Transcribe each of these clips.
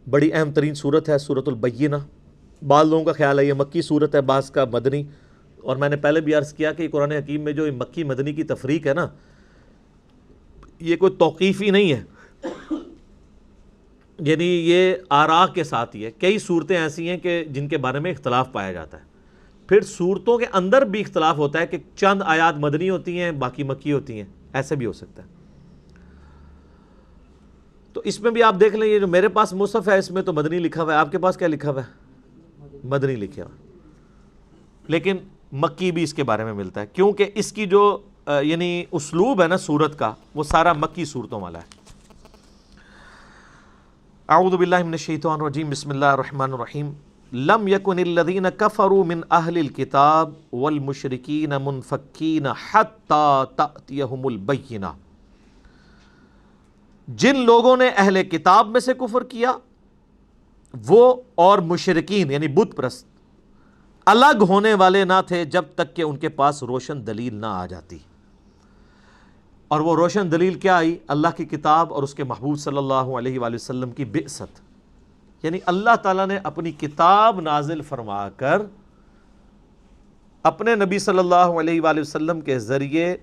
بڑی اہم ترین صورت ہے سورۃ البینہ. بعض لوگوں کا خیال ہے یہ مکی صورت ہے، بعض کا مدنی. اور میں نے پہلے بھی عرض کیا کہ قرآن حکیم میں جو مکی مدنی کی تفریق ہے نا، یہ کوئی توقیفی نہیں ہے، یعنی یہ آراء کے ساتھ ہی ہے. کئی صورتیں ایسی ہیں کہ جن کے بارے میں اختلاف پایا جاتا ہے. پھر صورتوں کے اندر بھی اختلاف ہوتا ہے کہ چند آیات مدنی ہوتی ہیں باقی مکی ہوتی ہیں، ایسے بھی ہو سکتا ہے. تو اس میں بھی آپ دیکھ لیں، یہ جو میرے پاس مصحف ہے اس میں تو مدنی لکھا ہوا ہے، آپ کے پاس کیا لکھا ہوا ہے؟ مدنی لکھا ہوا ہے. لیکن مکی بھی اس کے بارے میں ملتا ہے، کیونکہ اس کی جو یعنی اسلوب ہے نا سورت کا، وہ سارا مکی صورتوں والا ہے. اعوذ باللہ من الشیطان الرجیم، بسم اللہ الرحمن الرحیم. لم یکن الذین کفروا من اہل الکتاب والمشرکین منفکین حتی تأتیہم البینہ. جن لوگوں نے اہل کتاب میں سے کفر کیا وہ اور مشرکین یعنی بت پرست الگ ہونے والے نہ تھے جب تک کہ ان کے پاس روشن دلیل نہ آ جاتی. اور وہ روشن دلیل کیا آئی؟ اللہ کی کتاب اور اس کے محبوب صلی اللہ علیہ وآلہ وسلم کی بعثت. یعنی اللہ تعالیٰ نے اپنی کتاب نازل فرما کر اپنے نبی صلی اللہ علیہ وآلہ وسلم کے ذریعے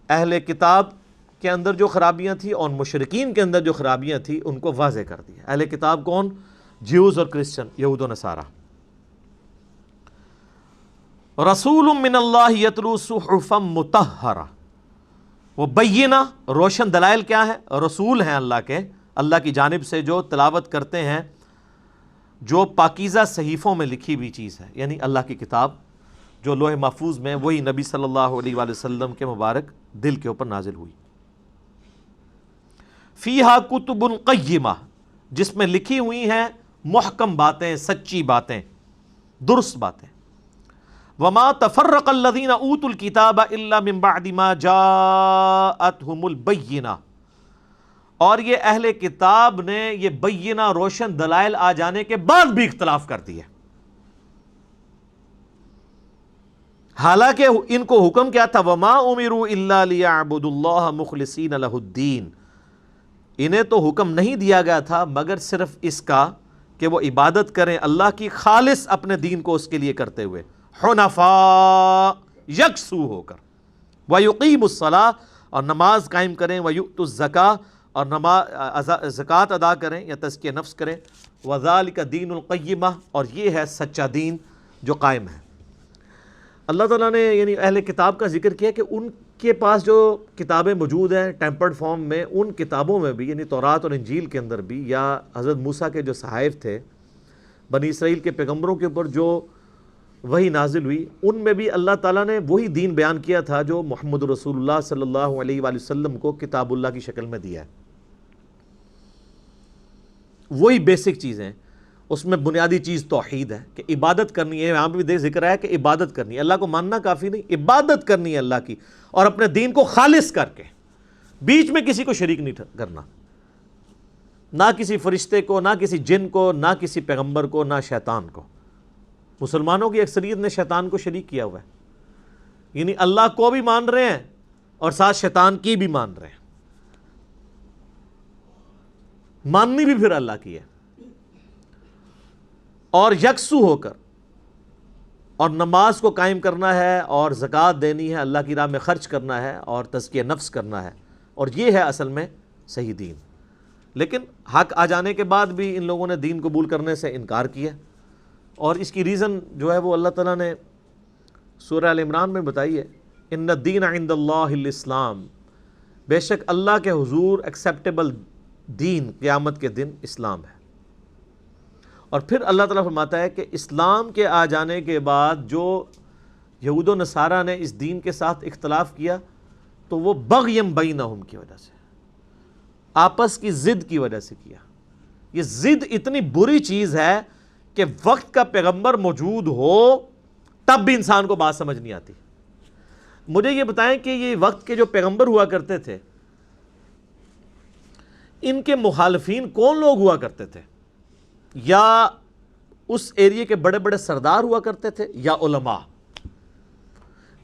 اہل کتاب کے اندر جو خرابیاں تھیں اور مشرکین کے اندر جو خرابیاں تھیں ان کو واضح کر دیا. اہل کتاب کون؟ جیوز اور کرسچن، یہود و نصارہ. رسول من اللہ یتلو صحفا مطہرہ. وہ بینہ روشن دلائل کیا ہے؟ رسول ہیں اللہ کے، اللہ کی جانب سے جو تلاوت کرتے ہیں جو پاکیزہ صحیفوں میں لکھی ہوئی چیز ہے، یعنی اللہ کی کتاب جو لوح محفوظ میں، وہی نبی صلی اللہ علیہ وآلہ وسلم کے مبارک دل کے اوپر نازل ہوئی. فیہا کتب قیمہ، جس میں لکھی ہوئی ہیں محکم باتیں، سچی باتیں، درست باتیں. وما تفرق الذین اوتوا الکتاب الا من بعد ما جاءتهم البینہ. اور یہ اہل کتاب نے یہ بینہ روشن دلائل آ جانے کے بعد بھی اختلاف کر دیا. حالانکہ ان کو حکم کیا تھا؟ وما امروا الا لیعبدوا اللہ مخلصین لہ الدین. انہیں تو حکم نہیں دیا گیا تھا مگر صرف اس کا کہ وہ عبادت کریں اللہ کی خالص اپنے دین کو اس کے لیے کرتے ہوئے، حنفاء یکسو ہو کر. وَيُقِيمُ الصَّلَاةَ، اور نماز قائم کریں. وَيُؤْتُ الزَّكَاةَ، اور زکوٰۃ ادا کریں یا تزکیہ نفس کریں. وَذَلِكَ دِينُ الْقَيِّمَةِ، اور یہ ہے سچا دین جو قائم ہے. اللہ تعالیٰ نے یعنی اہل کتاب کا ذکر کیا کہ ان کے پاس جو کتابیں موجود ہیں ٹیمپرڈ فارم میں، ان کتابوں میں بھی یعنی تورات اور انجیل کے اندر بھی، یا حضرت موسیٰ کے جو صحائف تھے بنی اسرائیل کے پیغمبروں کے اوپر جو وحی نازل ہوئی، ان میں بھی اللہ تعالیٰ نے وہی دین بیان کیا تھا جو محمد رسول اللہ صلی اللہ علیہ وآلہ وسلم کو کتاب اللہ کی شکل میں دیا ہے. وہی بیسک چیزیں. اس میں بنیادی چیز توحید ہے کہ عبادت کرنی ہے. یہاں پہ بھی ذکر ہے کہ عبادت کرنی ہے، اللہ کو ماننا کافی نہیں، عبادت کرنی ہے اللہ کی، اور اپنے دین کو خالص کر کے، بیچ میں کسی کو شریک نہیں کرنا، نہ کسی فرشتے کو، نہ کسی جن کو، نہ کسی پیغمبر کو، نہ شیطان کو. مسلمانوں کی اکثریت نے شیطان کو شریک کیا ہوا ہے، یعنی اللہ کو بھی مان رہے ہیں اور ساتھ شیطان کی بھی مان رہے ہیں. ماننی بھی پھر اللہ کی ہے. اور یکسو ہو کر اور نماز کو قائم کرنا ہے اور زکوٰۃ دینی ہے، اللہ کی راہ میں خرچ کرنا ہے اور تزکیہ نفس کرنا ہے، اور یہ ہے اصل میں صحیح دین. لیکن حق آ جانے کے بعد بھی ان لوگوں نے دین قبول کرنے سے انکار کیا، اور اس کی ریزن جو ہے وہ اللہ تعالیٰ نے سورہ ال عمران میں بتائی ہے. ان الدین عند اللہ الاسلام، بے شک اللہ کے حضور ایکسیپٹیبل دین قیامت کے دن اسلام ہے. اور پھر اللہ تعالیٰ فرماتا ہے کہ اسلام کے آ جانے کے بعد جو یہود و نصارہ نے اس دین کے ساتھ اختلاف کیا تو وہ بغیم بینہم کی وجہ سے، آپس کی ضد کی وجہ سے کیا. یہ ضد اتنی بری چیز ہے کہ وقت کا پیغمبر موجود ہو تب بھی انسان کو بات سمجھ نہیں آتی. مجھے یہ بتائیں کہ یہ وقت کے جو پیغمبر ہوا کرتے تھے، ان کے مخالفین کون لوگ ہوا کرتے تھے؟ یا اس ایریے کے بڑے بڑے سردار ہوا کرتے تھے یا علماء؟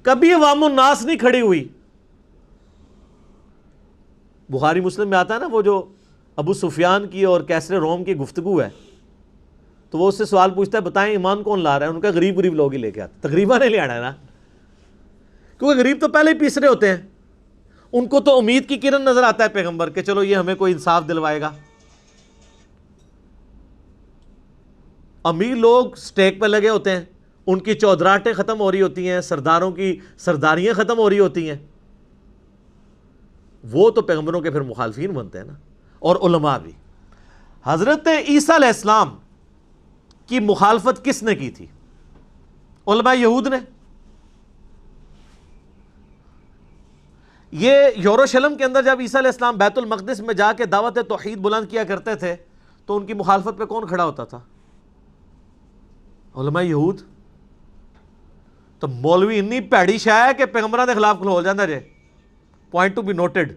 کبھی عوام الناس نہیں کھڑی ہوئی. بخاری مسلم میں آتا ہے نا وہ جو ابو سفیان کی اور کیسر روم کی گفتگو ہے تو وہ اس سے سوال پوچھتا ہے بتائیں ایمان کون لا رہا ہے؟ ان کا غریب غریب لوگ ہی لے کے آتے، تقریباً نہیں لے آنا ہے نا، کیونکہ غریب تو پہلے ہی پیسرے ہوتے ہیں، ان کو تو امید کی کرن نظر آتا ہے پیغمبر کہ چلو یہ ہمیں کوئی انصاف دلوائے گا۔ امیر لوگ سٹیک پہ لگے ہوتے ہیں، ان کی چودراہٹیں ختم ہو رہی ہوتی ہیں، سرداروں کی سرداریاں ختم ہو رہی ہوتی ہیں، وہ تو پیغمبروں کے پھر مخالفین بنتے ہیں نا، اور علماء بھی۔ حضرت عیسیٰ علیہ السلام کی مخالفت کس نے کی تھی؟ علماء یہود نے۔ یہ یروشلم کے اندر جب عیسیٰ علیہ السلام بیت المقدس میں جا کے دعوت توحید بلند کیا کرتے تھے تو ان کی مخالفت پہ کون کھڑا ہوتا تھا؟ علماء یہود۔ تو مولوی انی پیڑی شاہ ہے کہ پیغمبروں کے خلاف کھلول جاندہ جے، پوائنٹ ٹو بی نوٹڈ۔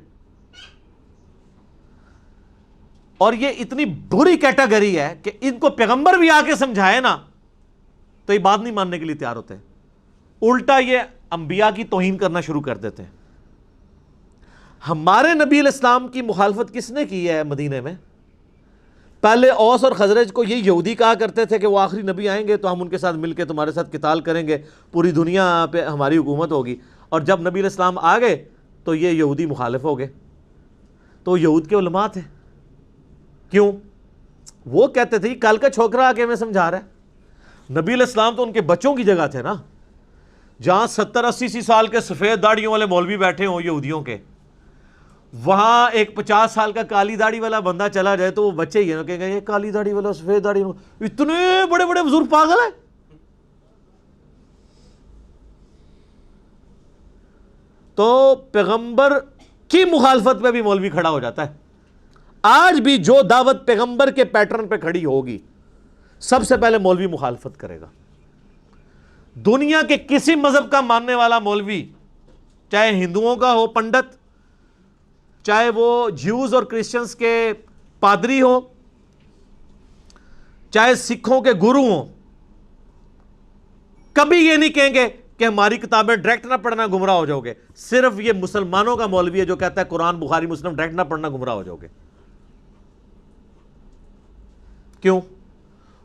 اور یہ اتنی بری کیٹیگری ہے کہ ان کو پیغمبر بھی آ کے سمجھائے نا تو یہ بات نہیں ماننے کے لیے تیار ہوتے ہیں، الٹا یہ انبیاء کی توہین کرنا شروع کر دیتے ہیں۔ ہمارے نبی علیہ السلام کی مخالفت کس نے کی ہے مدینے میں؟ پہلے اوس اور خزرج کو یہ یہودی کہا کرتے تھے کہ وہ آخری نبی آئیں گے تو ہم ان کے ساتھ مل کے تمہارے ساتھ قتال کریں گے، پوری دنیا پہ ہماری حکومت ہوگی، اور جب نبی علیہ السلام آ گئے تو یہ یہودی مخالف ہو گئے۔ تو یہود کے علماء تھے، کیوں؟ وہ کہتے تھے کل کا چھوکرا آ کے ہمیں سمجھا رہا ہے۔ نبی علیہ السلام تو ان کے بچوں کی جگہ تھے نا، جہاں 70-80 سال کے سفید داڑھیوں والے مولوی بیٹھے ہوں یہودیوں کے، وہاں ایک 50 سال کا کالی داڑھی والا بندہ چلا جائے تو وہ بچے ہی ہیں، کہیں گے یہ کالی داڑھی والا سفید داڑھی، اتنے بڑے بڑے بزرگ پاگل ہیں۔ تو پیغمبر کی مخالفت پہ بھی مولوی کھڑا ہو جاتا ہے۔ آج بھی جو دعوت پیغمبر کے پیٹرن پہ کھڑی ہوگی سب سے پہلے مولوی مخالفت کرے گا۔ دنیا کے کسی مذہب کا ماننے والا مولوی، چاہے ہندوؤں کا ہو پنڈت، چاہے وہ جیوز اور کرسچنز کے پادری ہوں، چاہے سکھوں کے گرو ہوں، کبھی یہ نہیں کہیں گے کہ ہماری کتابیں ڈائریکٹ نہ پڑھنا گمراہ ہو جاؤ گے۔ صرف یہ مسلمانوں کا مولوی ہے جو کہتا ہے قرآن بخاری مسلم ڈائریکٹ نہ پڑھنا گمراہ ہو جاؤ گے۔ کیوں؟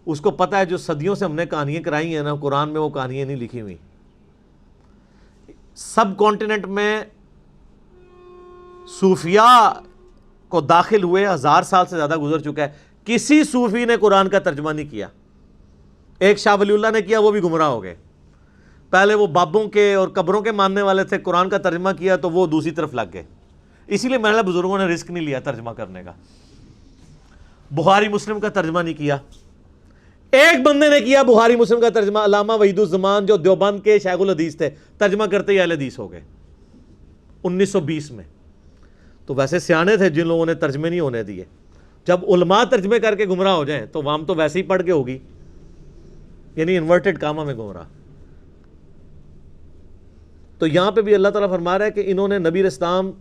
اس کو پتا ہے جو صدیوں سے ہم نے کہانیاں کرائی ہیں نا، قرآن میں وہ کہانیاں نہیں لکھی ہوئی۔ سب کانٹیننٹ میں صوفیاء کو داخل ہوئے 1000 سال سے زیادہ گزر چکا ہے، کسی صوفی نے قرآن کا ترجمہ نہیں کیا۔ ایک شاہ ولی اللہ نے کیا، وہ بھی گمراہ ہو گئے۔ پہلے وہ بابوں کے اور قبروں کے ماننے والے تھے، قرآن کا ترجمہ کیا تو وہ دوسری طرف لگ گئے۔ اسی لیے محلہ بزرگوں نے رسک نہیں لیا ترجمہ کرنے کا۔ بخاری مسلم کا ترجمہ نہیں کیا، ایک بندے نے کیا بخاری مسلم کا ترجمہ، علامہ وحید الزمان جو دیوبند کے شیخ الحدیث تھے، ترجمہ کرتے ہی اہل حدیث ہو گئے 1920 میں۔ تو ویسے سیانے تھے جن لوگوں نے ترجمے نہیں ہونے دیے۔ جب علماء ترجمے کر کے گمراہ ہو جائیں تو عوام تو ویسے ہی پڑھ کے ہوگی، یعنی انورٹڈ کاما میں گمراہ۔ تو یہاں پہ بھی اللہ تعالیٰ فرما رہا ہے کہ انہوں نے نبی اسلام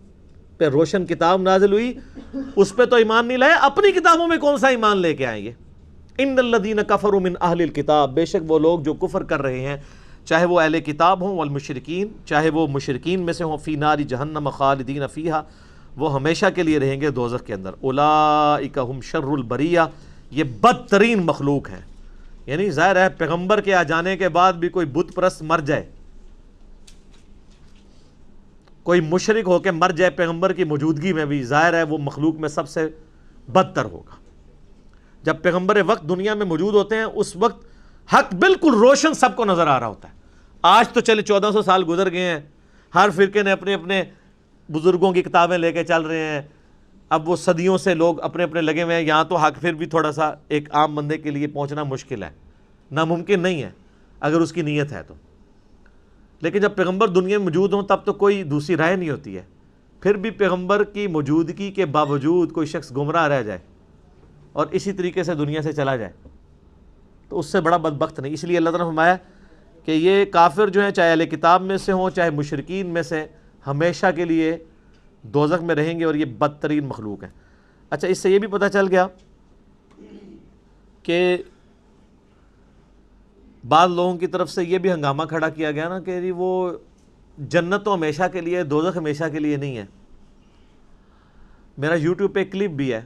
پہ روشن کتاب نازل ہوئی، اس پہ تو ایمان نہیں لائے، اپنی کتابوں میں کون سا ایمان لے کے آئیں گے؟ ان الذین کفروا من اہل الکتاب، بے شک وہ لوگ جو کفر کر رہے ہیں، چاہے وہ اہل کتاب ہوں، والمشرکین، چاہے وہ مشرکین میں سے ہوں، فی نار جہنم خالدین فیہا، وہ ہمیشہ کے لیے رہیں گے دوزخ کے اندر۔ اولئک ہم شر البریہ، یہ بدترین مخلوق ہیں۔ یعنی ظاہر ہے پیغمبر کے آ جانے کے بعد بھی کوئی بت پرست مر جائے، کوئی مشرک ہو کے مر جائے پیغمبر کی موجودگی میں بھی، ظاہر ہے وہ مخلوق میں سب سے بدتر ہوگا۔ جب پیغمبر وقت دنیا میں موجود ہوتے ہیں اس وقت حق بالکل روشن سب کو نظر آ رہا ہوتا ہے۔ آج تو چلے 1400 سال گزر گئے ہیں، ہر فرقے نے اپنے اپنے بزرگوں کی کتابیں لے کے چل رہے ہیں، اب وہ صدیوں سے لوگ اپنے اپنے لگے ہوئے ہیں، یہاں تو حق پھر بھی تھوڑا سا ایک عام بندے کے لیے پہنچنا مشکل ہے، ناممکن نہیں ہے اگر اس کی نیت ہے تو۔ لیکن جب پیغمبر دنیا میں موجود ہوں تب تو کوئی دوسری رائے نہیں ہوتی ہے۔ پھر بھی پیغمبر کی موجودگی کے باوجود کوئی شخص گمراہ رہ جائے اور اسی طریقے سے دنیا سے چلا جائے تو اس سے بڑا بدبخت نہیں۔ اس لیے اللہ تعالیٰ نے فرمایا کہ یہ کافر جو ہیں، چاہے اہل کتاب میں سے ہوں چاہے مشرکین میں سے، ہمیشہ کے لیے دوزخ میں رہیں گے اور یہ بدترین مخلوق ہیں۔ اچھا، اس سے یہ بھی پتہ چل گیا کہ بعض لوگوں کی طرف سے یہ بھی ہنگامہ کھڑا کیا گیا نا کہ وہ جنت تو ہمیشہ کے لیے، دوزخ ہمیشہ کے لیے نہیں ہے۔ میرا یوٹیوب پہ ایک کلپ بھی ہے،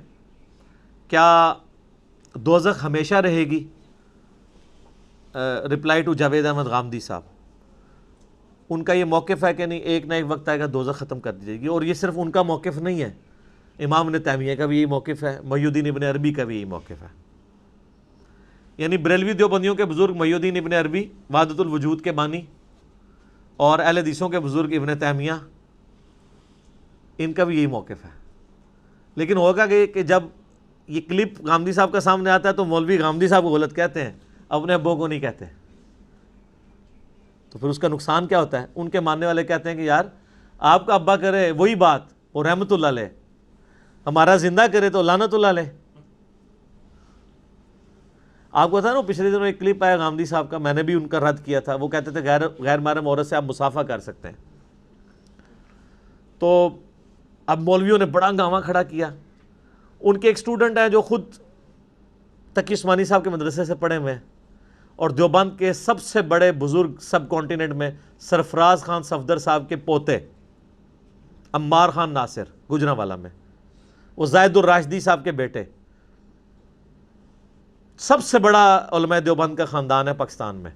کیا دوزخ ہمیشہ رہے گی؟ رپلائی ٹو جاوید احمد غامدی صاحب، ان کا یہ موقف ہے کہ نہیں، ایک نہ ایک وقت آئے گا دوزخ ختم کر دی جائے گی. اور یہ صرف ان کا موقف نہیں ہے، امام ابن تیمیہ کا بھی یہی موقف ہے، محی الدین ابن عربی کا بھی یہی موقف ہے. یعنی بریلوی دیوبندیوں کے بزرگ محی الدین ابن عربی وحدت الوجود کے بانی، اور اہل حدیثوں کے بزرگ ابن تیمیہ، ان کا بھی یہی موقف ہے. لیکن ہوگا کہ جب یہ کلپ غامدی صاحب کا سامنے آتا ہے تو مولوی غامدی صاحب کو غلط کہتے ہیں، اپنے ابو کو نہیں کہتے. تو پھر اس کا نقصان کیا ہوتا ہے؟ ان کے ماننے والے کہتے ہیں کہ یار آپ کا ابا کرے وہی بات اور رحمت اللہ علیہ، ہمارا زندہ کرے تو لعنت اللہ علیہ. آپ کو تھا نا پچھلے دنوں ایک کلپ آیا غامدی صاحب کا، میں نے بھی ان کا رد کیا تھا. وہ کہتے تھے غیر محرم عورت سے آپ مصافحہ کر سکتے ہیں. تو اب مولویوں نے بڑا ہنگامہ کھڑا کیا. ان کے ایک اسٹوڈنٹ ہیں جو خود تقی عثمانی صاحب کے مدرسے سے پڑھے ہوئے ہیں، اور دیوبند کے سب سے بڑے بزرگ سب کانٹیننٹ میں سرفراز خان صفدر صاحب کے پوتے عمار خان ناصر گجرانوالہ میں، وہ زاہد الراشدی صاحب کے بیٹے، سب سے بڑا علماء دیوبند کا خاندان ہے پاکستان میں.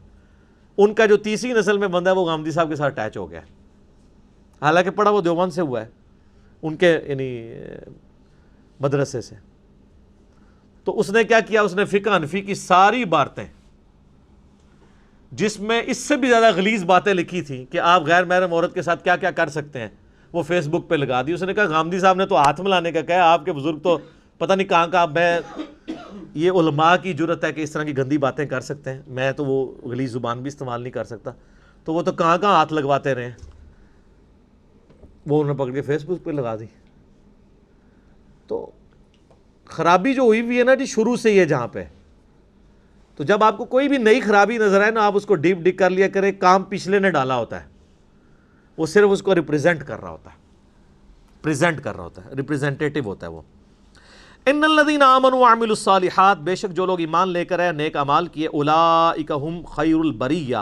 ان کا جو تیسری نسل میں بندہ ہے وہ غامدی صاحب کے ساتھ اٹیچ ہو گیا، حالانکہ پڑھا وہ دیوبند سے ہوا ہے، ان کے یعنی مدرسے سے. تو اس نے کیا کیا؟ اس نے فقہ حنفی کی ساری عبارتیں جس میں اس سے بھی زیادہ غلیظ باتیں لکھی تھیں کہ آپ غیر محرم عورت کے ساتھ کیا کیا کر سکتے ہیں، وہ فیس بک پہ لگا دی. اس نے کہا غامدی صاحب نے تو ہاتھ ملانے کا کہا، آپ کے بزرگ تو پتہ نہیں کہاں کہاں، میں یہ علماء کی جرت ہے کہ اس طرح کی گندی باتیں کر سکتے ہیں، میں تو وہ غلیظ زبان بھی استعمال نہیں کر سکتا. تو وہ تو کہاں کہاں ہاتھ لگواتے رہے، وہ انہوں نے پکڑ کے فیس بک پہ لگا دی. تو خرابی جو ہوئی ہے نا جی شروع سے یہ جہاں پہ، تو جب آپ کو کوئی بھی نئی خرابی نظر آئے نا، آپ اس کو ڈیپ ڈگ کر لیا کریں. کام پچھلے نے ڈالا ہوتا ہے، وہ صرف اس کو ریپریزنٹ کر رہا ہوتا ہے، پریزنٹ کر رہا ہوتا ہے، ریپریزنٹیٹو ہوتا ہے وہ. ان الذین آمنوا وعملوا الصالحات، بے شک جو لوگ ایمان لے کر آئے، نیک اعمال کیے، اولئک هم خیر البریہ،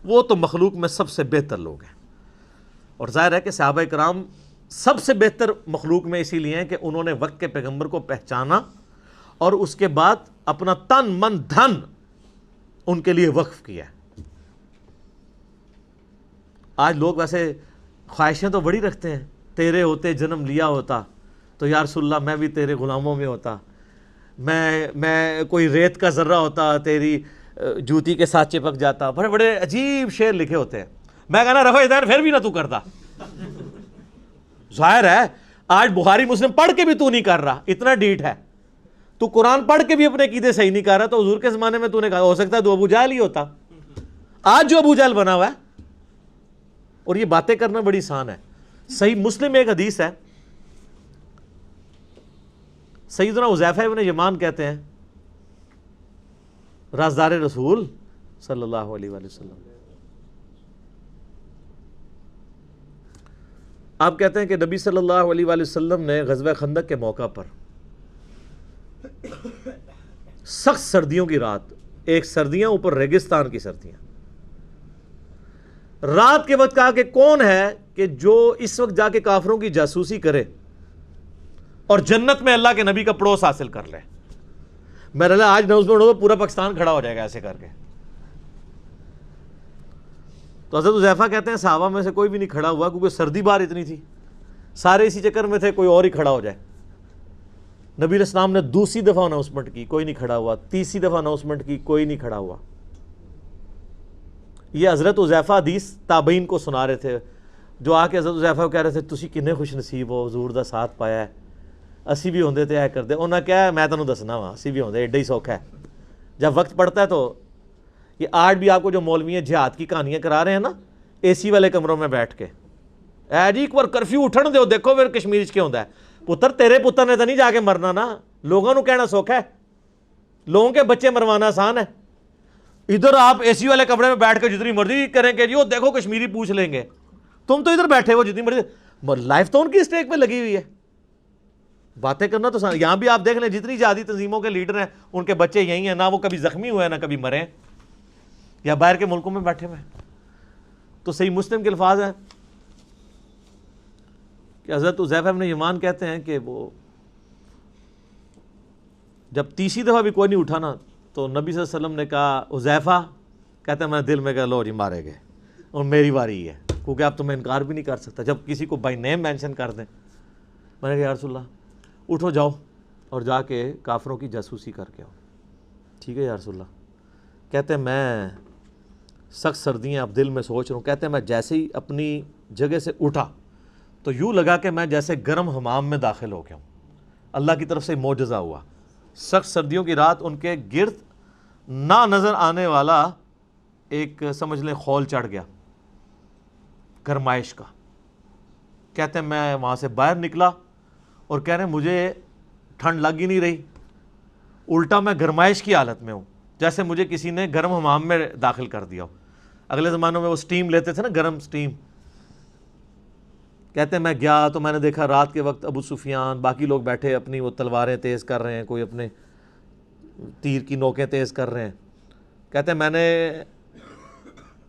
وہ تو مخلوق میں سب سے بہتر لوگ ہیں. اور ظاہر ہے کہ صحابہ کرام سب سے بہتر مخلوق میں اسی لیے ہیں کہ انہوں نے وقت کے پیغمبر کو پہچانا اور اس کے بعد اپنا تن من دھن ان کے لیے وقف کیا. آج لوگ ویسے خواہشیں تو بڑی رکھتے ہیں، تیرے ہوتے جنم لیا ہوتا تو یا رسول اللہ میں بھی تیرے غلاموں میں ہوتا، میں کوئی ریت کا ذرہ ہوتا تیری جوتی کے ساتھ چپک جاتا. بڑے بڑے عجیب شعر لکھے ہوتے ہیں. میں کہنا رفع دین پھر بھی نہ تو کرتا. ظاہر ہے آج بخاری مسلم پڑھ کے بھی تو نہیں کر رہا، اتنا ڈیٹ ہے. تو قرآن پڑھ کے بھی اپنے عقیدے صحیح نہیں کر رہا، تو حضور کے زمانے میں تو نے کہا ہو سکتا ہے تو ابو جہل ہی ہوتا. آج جو ابو جہل بنا ہوا ہے، اور یہ باتیں کرنا بڑی آسان ہے. صحیح مسلم میں ایک حدیث ہے، سیدنا حذیفہ ابن یمان کہتے ہیں، رازدار رسول صلی اللہ علیہ وآلہ وسلم، آپ کہتے ہیں کہ نبی صلی اللہ علیہ وآلہ وسلم نے غزوہ خندق کے موقع پر سخت سردیوں کی رات، ایک سردیاں اوپر ریگستان کی سردیاں، رات کے وقت کہا کہ کون ہے کہ جو اس وقت جا کے کافروں کی جاسوسی کرے اور جنت میں اللہ کے نبی کا پڑوس حاصل کر لے. میرا اللہ آج نوز میں پورا پاکستان کھڑا ہو جائے گا ایسے کر کے. تو حضرت حذیفہ کہتے ہیں صحابہ میں سے کوئی بھی نہیں کھڑا ہوا، کیونکہ سردی بار اتنی تھی، سارے اسی چکر میں تھے کوئی اور ہی کھڑا ہو جائے. نبی علیہ السلام نے دوسری دفعہ اناؤنسمنٹ کی، کوئی نہیں کھڑا ہوا. تیسری دفعہ اناؤنسمنٹ کی، کوئی نہیں کھڑا ہوا. یہ حضرت حذیفہ حدیث تابعین کو سنا رہے تھے، جو آ کے حضرت حذیفہ کو کہہ رہے تھے تسی کنے خوش نصیب ہو، حضور دا ساتھ پایا ہے، اسی بھی ہوندے تے اے کردے. انہاں کیا ہے میں تانوں دسنا وا، اسی بھی ہوندے، ایڈا ہی سوکھا ہے. جب وقت پڑتا ہے تو یہ آج بھی آپ کو جو مولوی ہیں جہاد کی کہانیاں کرا رہے ہیں نا اے سی والے کمروں میں بیٹھ کے، اے جی ایک بار کرفیو اٹھن دیو دیکھو پھر کشمیر کیا ہوندا ہے. پتر تیرے پتر نے تو نہیں جا کے مرنا نا، لوگوں نو کہنا سوکھا ہے، لوگوں کے بچے مروانا آسان ہے. ادھر آپ اے سی والے کمرے میں بیٹھ کے جتنی مرضی کریں کہ جی وہ دیکھو کشمیری پوچھ لیں گے. تم تو ادھر بیٹھے ہو جتنی مرضی، لائف تو ان کی اسٹیک پہ لگی ہوئی ہے. باتیں کرنا تو یہاں بھی آپ دیکھ لیں جتنی جہادی تنظیموں کے لیڈر ہیں ان کے بچے یہی ہیں، نہ وہ کبھی زخمی ہوئے ہیں نہ کبھی مرے یا باہر کے ملکوں میں بیٹھے ہوئے. تو صحیح مسلم کے الفاظ ہیں کہ حضرت حذیفہ ابن یمان کہتے ہیں کہ وہ جب تیسری دفعہ بھی کوئی نہیں اٹھا نا تو نبی صلی اللہ علیہ وسلم نے کہا حذیفہ، کہتے ہیں میں دل میں کہا لو جی مارے گئے اور میری واری ہے، کیونکہ اب تو میں انکار بھی نہیں کر سکتا جب کسی کو بائی نیم مینشن کر دیں۔ میں نے کہا یا رسول اللہ اٹھو جاؤ اور جا کے کافروں کی جاسوسی کر کے آؤ۔ ٹھیک ہے یا رسول اللہ۔ کہتے ہیں میں سخت سردیاں اب دل میں سوچ رہا ہوں، کہتے ہیں میں جیسے ہی اپنی جگہ سے اٹھا تو یوں لگا کہ میں جیسے گرم حمام میں داخل ہو گیا ہوں۔ اللہ کی طرف سے معجزہ ہوا۔ سخت سردیوں کی رات ان کے گرد نہ نظر آنے والا ایک سمجھ لیں خول چڑھ گیا گرمائش کا۔ کہتے ہیں میں وہاں سے باہر نکلا اور کہہ رہے ہیں مجھے ٹھنڈ لگ ہی نہیں رہی، الٹا میں گرمائش کی حالت میں ہوں، جیسے مجھے کسی نے گرم حمام میں داخل کر دیا ہو۔ اگلے زمانوں میں وہ سٹیم لیتے تھے نا، گرم سٹیم۔ کہتے ہیں میں گیا تو میں نے دیکھا رات کے وقت ابو سفیان باقی لوگ بیٹھے اپنی وہ تلواریں تیز کر رہے ہیں، کوئی اپنے تیر کی نوکیں تیز کر رہے ہیں۔ کہتے ہیں میں نے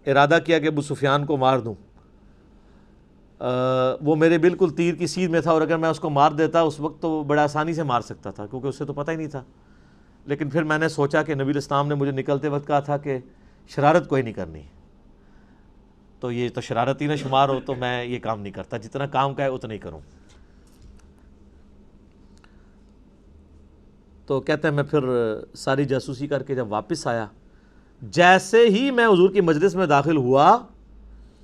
ارادہ کیا کہ ابو سفیان کو مار دوں، وہ میرے بالکل تیر کی سیدھ میں تھا، اور اگر میں اس کو مار دیتا اس وقت تو بڑا آسانی سے مار سکتا تھا کیونکہ اسے تو پتہ ہی نہیں تھا۔ لیکن پھر میں نے سوچا کہ نبی الاسلام نے مجھے نکلتے وقت کہا تھا کہ شرارت کوئی نہیں کرنی، تو یہ تو شرارتی نہ شمار ہو، تو میں یہ کام نہیں کرتا، جتنا کام کا ہے اتنا ہی کروں۔ تو کہتے ہیں میں پھر ساری جاسوسی کر کے جب واپس آیا، جیسے ہی میں حضور کی مجلس میں داخل ہوا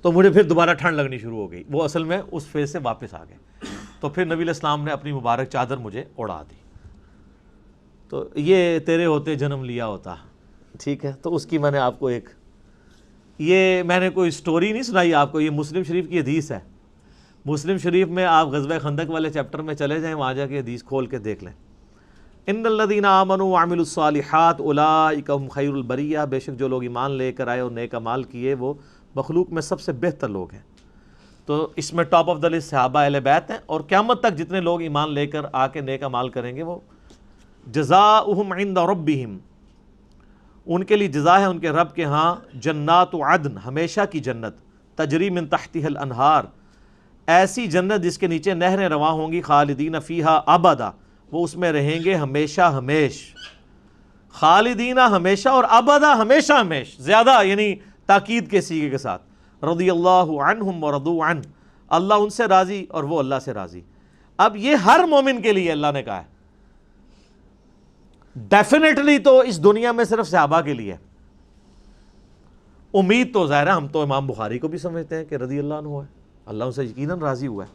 تو مجھے پھر دوبارہ ٹھنڈ لگنی شروع ہو گئی۔ وہ اصل میں اس فیز سے واپس آ گئے، تو پھر نبی علیہ السلام نے اپنی مبارک چادر مجھے اڑا دی۔ تو یہ تیرے ہوتے جنم لیا ہوتا، ٹھیک ہے۔ تو اس کی میں نے آپ کو یہ میں نے کوئی سٹوری نہیں سنائی آپ کو، یہ مسلم شریف کی حدیث ہے۔ مسلم شریف میں آپ غزوہ خندق والے چیپٹر میں چلے جائیں، وہاں جا کے حدیث کھول کے دیکھ لیں۔ ان الذین آمنوا وعملوا الصالحات اولئک هم خیر البریہ، بے شک جو لوگ ایمان لے کر آئے اور نیک اعمال کیے وہ مخلوق میں سب سے بہتر لوگ ہیں۔ تو اس میں ٹاپ آف دا لسٹ صحابہ اہل بیت ہیں، اور قیامت تک جتنے لوگ ایمان لے کر آ کے نیک اعمال کریں گے وہ جزاؤہم عند ربہم، ان کے لیے جزا ہے ان کے رب کے ہاں، جنات عدن، ہمیشہ کی جنت، تجری من تحتها الانہار، ایسی جنت جس کے نیچے نہریں رواں ہوں گی، خالدین فیہا ابدا، وہ اس میں رہیں گے ہمیشہ ہمیش۔ خالدین ہمیشہ اور ابدا ہمیشہ ہمیش، زیادہ یعنی تاکید کے صیغے کے ساتھ۔ رضی اللہ عنہم ورضوا عنہ، اللہ ان سے راضی اور وہ اللہ سے راضی۔ اب یہ ہر مومن کے لیے اللہ نے کہا ہے، ڈیفینیٹلی تو اس دنیا میں صرف صحابہ کے لیے۔ امید تو ظاہر ہے ہم تو امام بخاری کو بھی سمجھتے ہیں کہ رضی اللہ عنہ ہے، اللہ ان سے یقیناً راضی ہوا ہے۔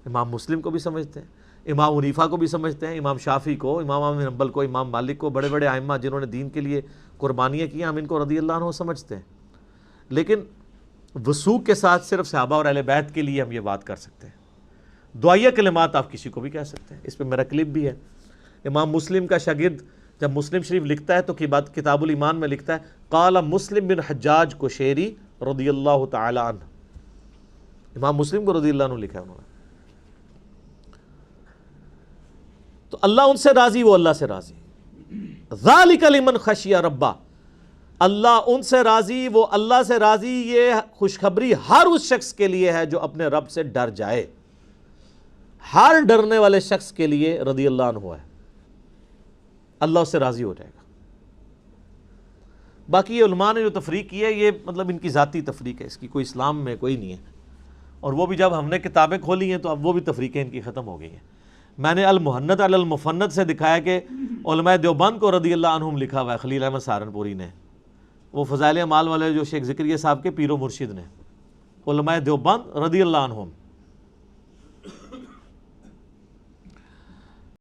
امام مسلم کو بھی سمجھتے ہیں، امام حنیفہ کو بھی سمجھتے ہیں، امام شافعی کو، امام احمد بن حنبل کو، امام مالک کو، بڑے بڑے ائمہ جنہوں نے دین کے لیے قربانیاں کی، ہم ان کو رضی اللہ عنہ سمجھتے ہیں۔ لیکن وثوق کے ساتھ صرف صحابہ اور اہل بیت کے لیے ہم یہ بات کر سکتے ہیں۔ دعائیہ کلمات آپ کسی کو بھی کہہ سکتے ہیں، اس پہ میرا کلپ بھی ہے۔ امام مسلم کا شاگرد جب مسلم شریف لکھتا ہے تو کتاب الایمان میں لکھتا ہے قال مسلم بن حجاج قشیری رضی اللہ تعالی عنہ، امام مسلم کو رضی اللہ عنہ لکھا ہے انہوں نے۔ تو اللہ ان سے راضی، وہ اللہ سے راضی۔ ذالک لمن خشی ربہ، اللہ ان سے راضی، وہ اللہ سے راضی، یہ خوشخبری ہر اس شخص کے لیے ہے جو اپنے رب سے ڈر جائے۔ ہر ڈرنے والے شخص کے لیے رضی اللہ عنہ ہے، اللہ اس سے راضی ہو جائے گا۔ باقی یہ علماء نے جو تفریق کی ہے یہ مطلب ان کی ذاتی تفریق ہے، اس کی کوئی اسلام میں کوئی نہیں ہے، اور وہ بھی جب ہم نے کتابیں کھولی ہیں تو اب وہ بھی تفریقیں ان کی ختم ہو گئی ہیں۔ میں نے المحند علی المفند سے دکھایا کہ علماء دیوبند کو رضی اللہ عنہم لکھا ہوا ہے، خلیل احمد سہارنپوری نے، وہ فضائل اعمال والے جو شیخ زکریا صاحب کے پیر و مرشد نے، علماء دیوبند رضی اللہ عنہم۔